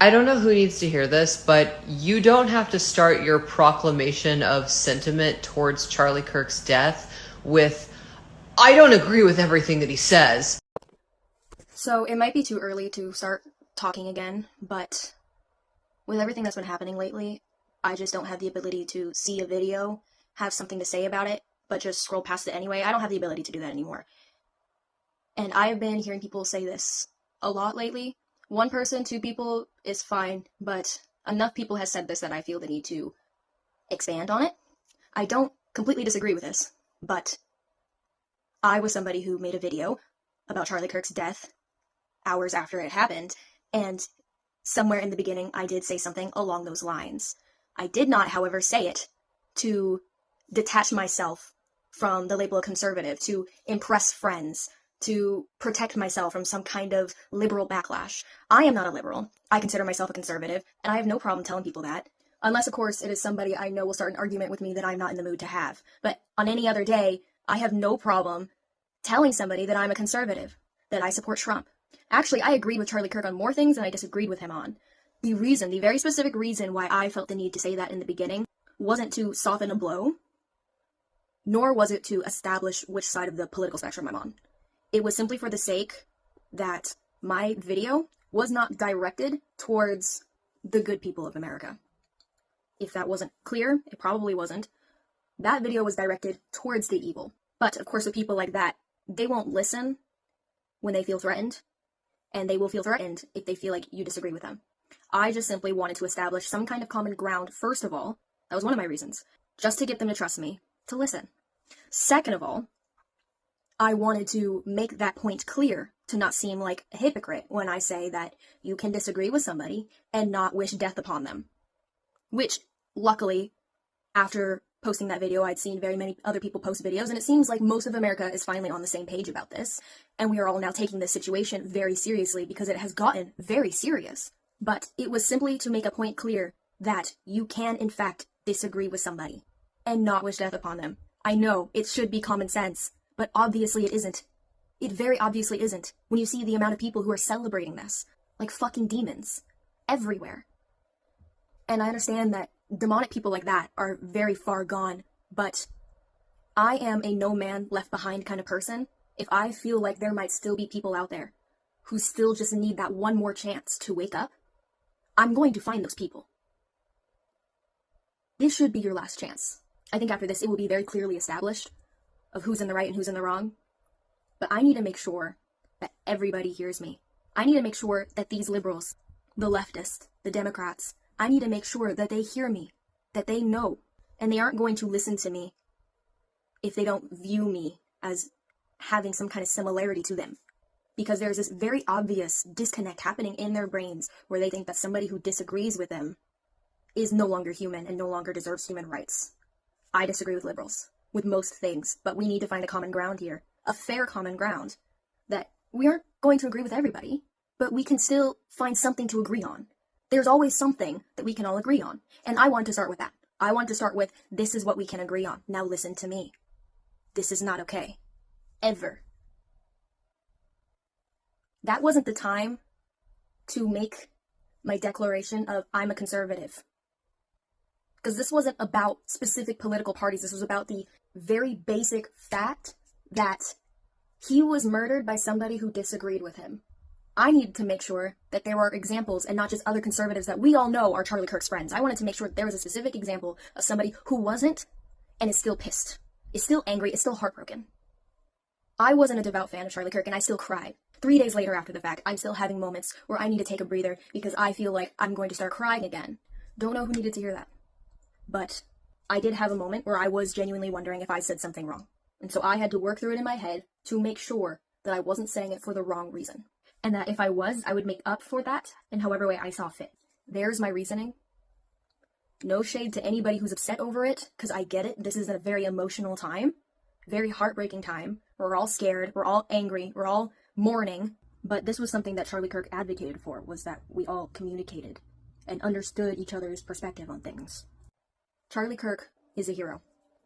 I don't know who needs to hear this, but you don't have to start your proclamation of sentiment towards Charlie Kirk's death with, I don't agree with everything that he says. So it might be too early to start talking again, but with everything that's been happening lately, I just don't have the ability to see a video, have something to say about it, but just scroll past it anyway. I don't have the ability to do that anymore. And I've been hearing people say this a lot lately. One person, two people is fine, but enough people has said this that I feel the need to expand on it. I don't completely disagree with this, but I was somebody who made a video about Charlie Kirk's death hours after it happened, and somewhere in the beginning I did say something along those lines. I did not, however, say it to detach myself from the label of conservative, to impress friends, to protect myself from some kind of liberal backlash. I am not a liberal. I consider myself a conservative, and I have no problem telling people that. Unless, of course, it is somebody I know will start an argument with me that I'm not in the mood to have. But on any other day, I have no problem telling somebody that I'm a conservative, that I support Trump. Actually, I agreed with Charlie Kirk on more things than I disagreed with him on. The very specific reason why I felt the need to say that in the beginning wasn't to soften a blow, nor was it to establish which side of the political spectrum I'm on. It was simply for the sake that my video was not directed towards the good people of America. If that wasn't clear, it probably wasn't. That video was directed towards the evil. But, of course, with people like that, they won't listen when they feel threatened, and they will feel threatened if they feel like you disagree with them. I just simply wanted to establish some kind of common ground, first of all. That was one of my reasons. Just to get them to trust me, to listen. Second of all, I wanted to make that point clear, to not seem like a hypocrite when I say that you can disagree with somebody and not wish death upon them. Which, luckily, after posting that video, I'd seen very many other people post videos, and it seems like most of America is finally on the same page about this, and we are all now taking this situation very seriously because it has gotten very serious. But it was simply to make a point clear that you can, in fact, disagree with somebody and not wish death upon them. I know, it should be common sense, but obviously it isn't. It very obviously isn't when you see the amount of people who are celebrating this, like fucking demons, everywhere. And I understand that demonic people like that are very far gone, but I am a no man left behind kind of person. If I feel like there might still be people out there who still just need that one more chance to wake up, I'm going to find those people. This should be your last chance. I think after this it will be very clearly established of who's in the right and who's in the wrong. But I need to make sure that everybody hears me. I need to make sure that these liberals, the leftists, the Democrats, I need to make sure that they hear me, that they know, and they aren't going to listen to me if they don't view me as having some kind of similarity to them. Because there's this very obvious disconnect happening in their brains where they think that somebody who disagrees with them is no longer human and no longer deserves human rights. I disagree with liberals, with most things, but we need to find a common ground here, a fair common ground, that we aren't going to agree with everybody, but we can still find something to agree on. There's always something that we can all agree on, and I want to start with that. I want to start with, this is what we can agree on. Now listen to me. This is not okay. Ever. That wasn't the time to make my declaration of I'm a conservative. Because this wasn't about specific political parties. This was about the very basic fact that he was murdered by somebody who disagreed with him. I needed to make sure that there were examples and not just other conservatives that we all know are Charlie Kirk's friends. I wanted to make sure that there was a specific example of somebody who wasn't and is still pissed, is still angry, is still heartbroken. I wasn't a devout fan of Charlie Kirk and I still cried. 3 days later after the fact, I'm still having moments where I need to take a breather because I feel like I'm going to start crying again. Don't know who needed to hear that. But I did have a moment where I was genuinely wondering if I said something wrong. And so I had to work through it in my head to make sure that I wasn't saying it for the wrong reason. And that if I was, I would make up for that in however way I saw fit. There's my reasoning. No shade to anybody who's upset over it, because I get it. This is a very emotional time, very heartbreaking time. We're all scared, we're all angry, we're all mourning. But this was something that Charlie Kirk advocated for, was that we all communicated and understood each other's perspective on things. Charlie Kirk is a hero.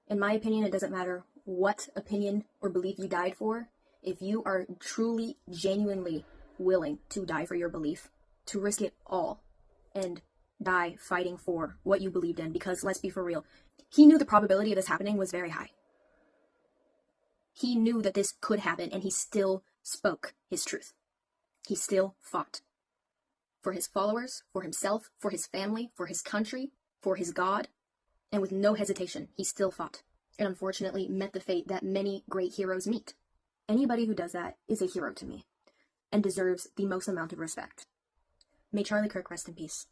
In my opinion, it doesn't matter what opinion or belief you died for. If you are truly, genuinely willing to die for your belief, to risk it all, and die fighting for what you believed in, because let's be for real, he knew the probability of this happening was very high. He knew that this could happen, and he still spoke his truth. He still fought for his followers, for himself, for his family, for his country, for his God, and with no hesitation, he still fought, and unfortunately met the fate that many great heroes meet. Anybody who does that is a hero to me, and deserves the most amount of respect. May Charlie Kirk rest in peace.